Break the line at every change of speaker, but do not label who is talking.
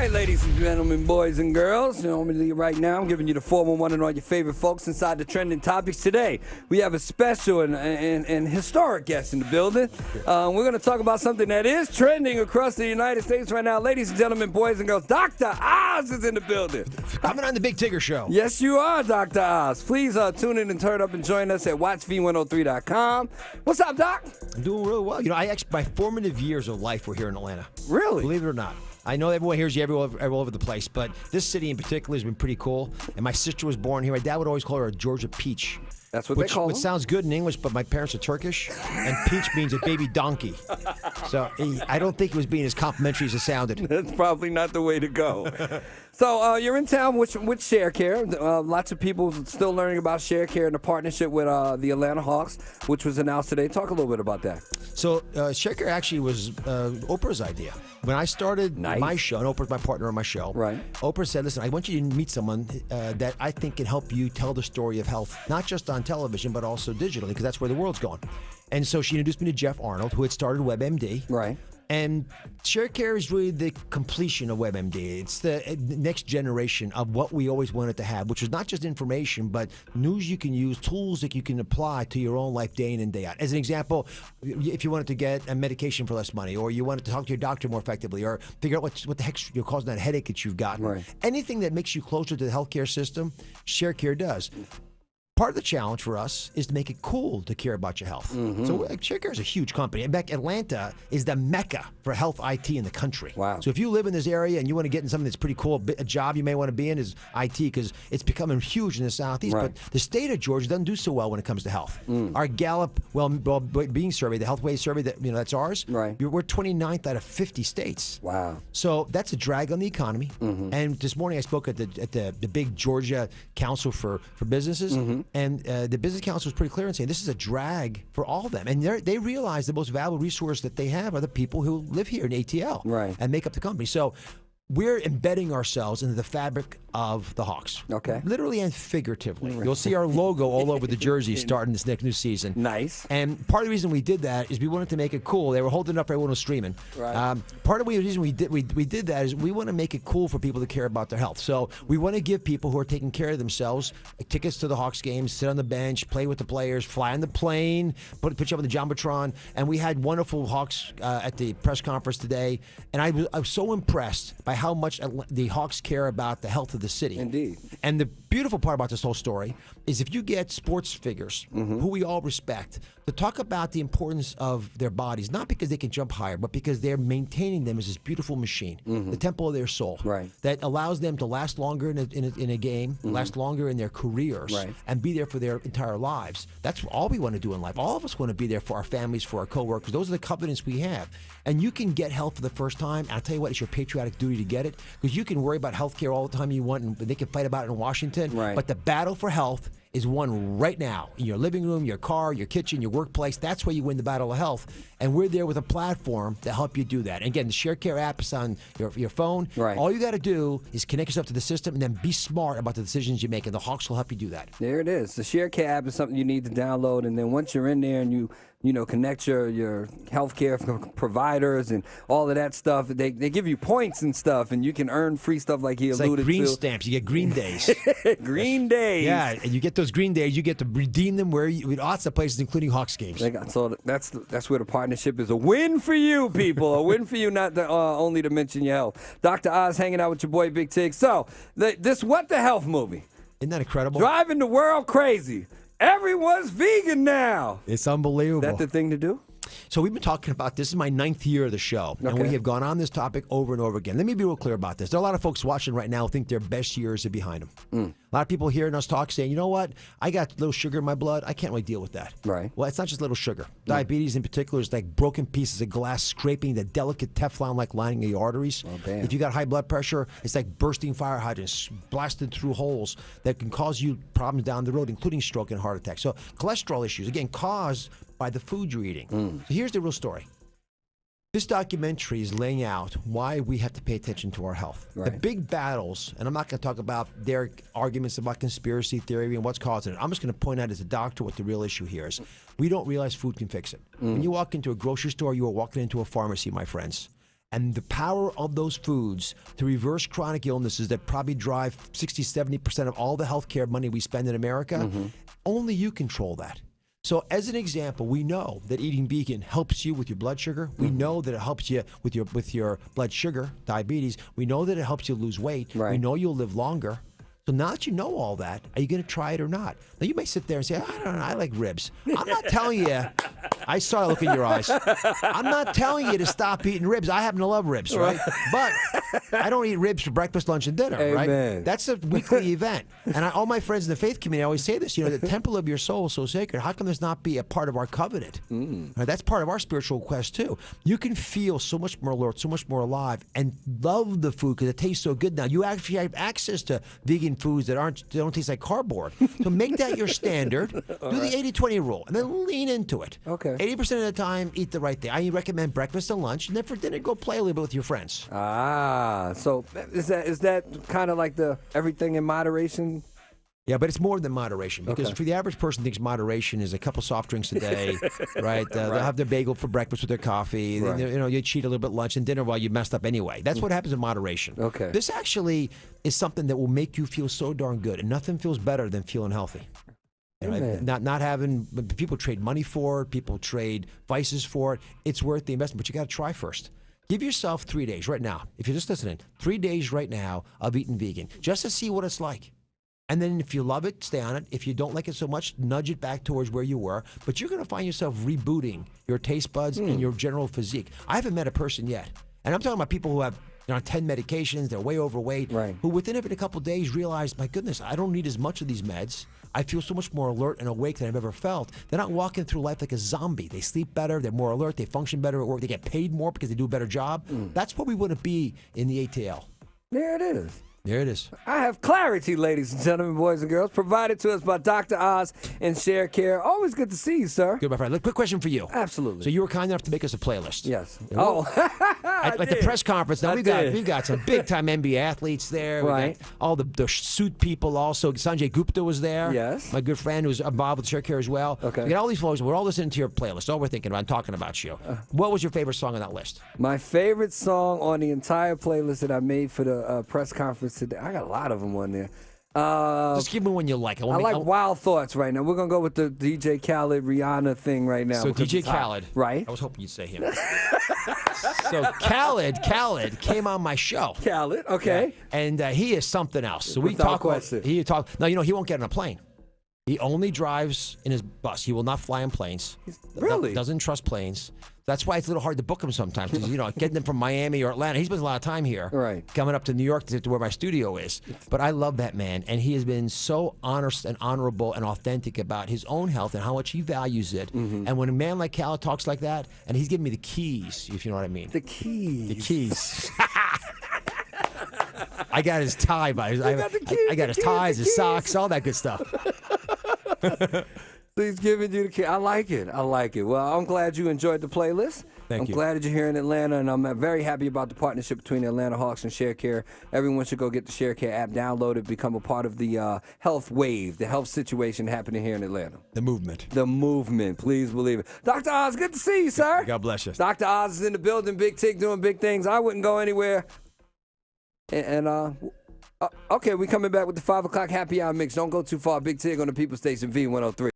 right, ladies and gentlemen, boys and girls. Normally, right now, I'm giving you the 411 and all your favorite folks inside the trending topics. Today, we have a special and historic guest in the building. We're going to talk about something that is trending across the United States right now. Ladies and gentlemen, boys and girls, Dr. Oz is in the building.
Coming on the Big Tigger Show.
Yes, you are, Dr. Oz. Please tune in and turn up and join us at watchv103.com. What's up, Doc?
I'm doing really well. You know, my formative years of life were here in Atlanta.
Really?
Believe it or not. I know everyone hears you all over the place, but this city in particular has been pretty cool. And my sister was born here. My dad would always call her a Georgia peach.
That's what they call
Which
them.
sounds good in English, but my parents are Turkish, and peach means a baby donkey. So I don't think it was being as complimentary as it sounded.
That's probably not the way to go. So you're in town with ShareCare. Lots of people still learning about ShareCare and the partnership with the Atlanta Hawks, which was announced today. Talk a little bit about that.
So ShareCare actually was Oprah's idea. When I started my show, and Oprah's my partner on my show,
right.
Oprah said, listen, I want you to meet someone that I think can help you tell the story of health, not just on television, but also digitally, because that's where the world's going. And so she introduced me to Jeff Arnold, who had started WebMD.
Right.
And ShareCare is really the completion of WebMD. It's the next generation of what we always wanted to have, which is not just information, but news you can use, tools that you can apply to your own life day in and day out. As an example, if you wanted to get a medication for less money, or you wanted to talk to your doctor more effectively, or figure out what the heck's causing that headache that you've gotten.
Right.
Anything that makes you closer to the healthcare system, ShareCare does. Part of the challenge for us is to make it cool to care about your health.
Mm-hmm.
So ShareCare is a huge company. In fact, Atlanta is the mecca for health IT in the country.
Wow.
So if you live in this area and you want to get in something that's pretty cool, a job you may want to be in is IT, because it's becoming huge in the Southeast.
Right.
But the state of Georgia doesn't do so well when it comes to health. Our Gallup well-being survey, the Healthway survey, that's ours.
Right.
We're 29th out of 50 states.
Wow.
So that's a drag on the economy. Mm-hmm. And this morning I spoke at the big Georgia Council for Businesses, and the Business Council was pretty clear in saying this is a drag for all of them. And they realize the most valuable resource that they have are the people who live here in ATL and make up the company. So we're embedding ourselves into the fabric of the Hawks.
Okay.
Literally and figuratively. You'll see our logo all over the jersey starting this next new season.
Nice.
And part of the reason we did that is we wanted to make it cool. They were holding it up, everyone was streaming.
Right.
Part of the reason we did that is we want to make it cool for people to care about their health. So we want to give people who are taking care of themselves tickets to the Hawks games, sit on the bench, play with the players, fly on the plane, put you up on the Jumbotron. And we had wonderful Hawks at the press conference today. And I was so impressed by how much the Hawks care about the health of the city.
Indeed.
And the beautiful part about this whole story is if you get sports figures who we all respect to talk about the importance of their bodies, not because they can jump higher, but because they're maintaining them as this beautiful machine, the temple of their soul, that allows them to last longer in a game, last longer in their careers, and be there for their entire lives. That's all we want to do in life. All of us want to be there for our families, for our coworkers. Those are the covenants we have. And you can get health for the first time. I'll tell you what, it's your patriotic duty to get it, because you can worry about health care all the time you want, and they can fight about it in Washington. But the battle for health is won right now in your living room, your car, your kitchen, your workplace. That's where you win the battle of health. And we're there with a platform to help you do that. And again, the ShareCare app is on your phone. All you got to do is connect yourself to the system and then be smart about the decisions you make. And the Hawks will help you do that.
There it is. The ShareCare app is something you need to download. And then once you're in there and you connect your healthcare providers and all of that stuff, they give you points and stuff, and you can earn free stuff like he alluded
like green
to.
stamps. You get green days.
Green days.
Yeah, and you get those green days. You get to redeem them with lots of places, including Hawks games.
So that's where the partnership is a win for you, people. A win for you, not only to mention your health. Dr. Oz hanging out with your boy Big Tig. So this What the Health movie.
Isn't that incredible?
Driving the world crazy. Everyone's vegan now.
It's unbelievable.
Is that the thing to do?
So we've been talking about this is my 9th year of the show, and we have gone on this topic over and over again. Let me be real clear about this. There are a lot of folks watching right now who think their best years are behind them. A lot of people hearing us talk saying, you know what, I got a little sugar in my blood. I can't really deal with that.
Right.
Well, it's not just little sugar. Diabetes in particular is like broken pieces of glass scraping the delicate Teflon-like lining of your arteries.
Oh, damn.
If you got high blood pressure, it's like bursting fire hydrants blasted through holes that can cause you problems down the road, including stroke and heart attack. So cholesterol issues, again, caused by the food you're eating. So here's the real story. This documentary is laying out why we have to pay attention to our health. The big battles, and I'm not going to talk about their arguments about conspiracy theory and what's causing it. I'm just going to point out as a doctor what the real issue here is. We don't realize food can fix it. When you walk into a grocery store, you are walking into a pharmacy, my friends. And the power of those foods to reverse chronic illnesses that probably drive 60, 70% of all the healthcare money we spend in America, only you control that. So as an example, we know that eating vegan helps you with your blood sugar. We know that it helps you with your blood sugar, diabetes. We know that it helps you lose weight.
Right.
We know you'll live longer. So now that you know all that, are you going to try it or not? Now, you may sit there and say, I don't know, I like ribs. I'm not telling you. I saw a look in your eyes. I'm not telling you to stop eating ribs. I happen to love ribs, right? But I don't eat ribs for breakfast, lunch, and dinner,
Amen.
right? That's a weekly event. And all my friends in the faith community always say this, the temple of your soul is so sacred. How come this not be a part of our covenant? Right, that's part of our spiritual quest, too. You can feel so much more alert, so much more alive, and love the food because it tastes so good now. You actually have access to vegan foods that don't taste like cardboard. So make that your standard. Do the 80-20 rule, and then lean into it.
Okay.
80% of the time, eat the right thing. I recommend breakfast and lunch, and then for dinner, go play a little bit with your friends.
So is that kind of like the everything in moderation?
Yeah, but it's more than moderation because
Okay.
for the average person, thinks moderation is a couple soft drinks a day, right? They'll have their bagel for breakfast with their coffee.
Right.
Then, you cheat a little bit lunch and dinner while you messed up anyway. That's what happens in moderation.
Okay.
This actually is something that will make you feel so darn good, and nothing feels better than feeling healthy.
Amen.
Not having people trade money for it, people trade vices for it. It's worth the investment, but you got to try first. Give yourself 3 days right now. If you're just listening, 3 days right now of eating vegan, just to see what it's like. And then if you love it, stay on it. If you don't like it so much, nudge it back towards where you were. But you're going to find yourself rebooting your taste buds and your general physique. I haven't met a person yet, and I'm talking about people who have 10 medications, they're way overweight,
Right.
who within a couple of days realize, my goodness, I don't need as much of these meds. I feel so much more alert and awake than I've ever felt. They're not walking through life like a zombie. They sleep better, they're more alert, they function better at work, they get paid more because they do a better job. That's what we want to be in the ATL.
There it is.
There it is.
I have clarity, ladies and gentlemen, boys and girls, provided to us by Dr. Oz and Share Care. Always good to see you, sir.
Good, my friend. Look, quick question for you.
Absolutely.
So you were kind enough to make us a playlist.
Yes.
Oh. At the
did.
press conference, now
I
we've
did.
got some big time NBA athletes there. We
Right.
got all the suit people also. Sanjay Gupta was there.
Yes.
My good friend who's involved with Share Care as well.
Okay.
We got all these folks. We're all listening to your playlist. All we're thinking about and talking about you. What was your favorite song on that list?
My favorite song on the entire playlist that I made for the press conference today, I got a lot of them on there.
Just give me one you like.
I like Wild Thoughts right now. We're going to go with the DJ Khaled Rihanna thing right now.
So
because
DJ
it's hot.
Khaled.
Right?
I was hoping you'd say him. So Khaled came on my show.
Khaled, okay.
And he is something else. So we
Without
talk
question.
about, he talk. Now, he won't get on a plane. He only drives in his bus. He will not fly in planes.
Really?
Doesn't trust planes. That's why it's a little hard to book him sometimes. 'Cause, getting him from Miami or Atlanta. He spends a lot of time here.
Right.
Coming up to New York to where my studio is. But I love that man. And he has been so honest and honorable and authentic about his own health and how much he values it. And when a man like Khaled talks like that, and he's giving me the keys, if you know what I mean.
The keys.
The keys. I got his tie by his.
got the keys,
I got
the
his
keys,
ties,
the
his
keys.
socks, all that good stuff.
He's giving you the key. I like it. I like it. Well, I'm glad you enjoyed the playlist.
Thank
I'm
you.
glad that you're here in Atlanta, and I'm very happy about the partnership between the Atlanta Hawks and Share Care. Everyone should go get the Share Care app, download it, become a part of the health wave, the health situation happening here in Atlanta.
The movement.
The movement, please believe it. Dr. Oz, good to see you, sir.
God bless you.
Dr. Oz is in the building, Big Tig doing big things. I wouldn't go anywhere. Okay, we coming back with the 5 o'clock happy hour mix. Don't go too far. Big Tig on the People Station V103.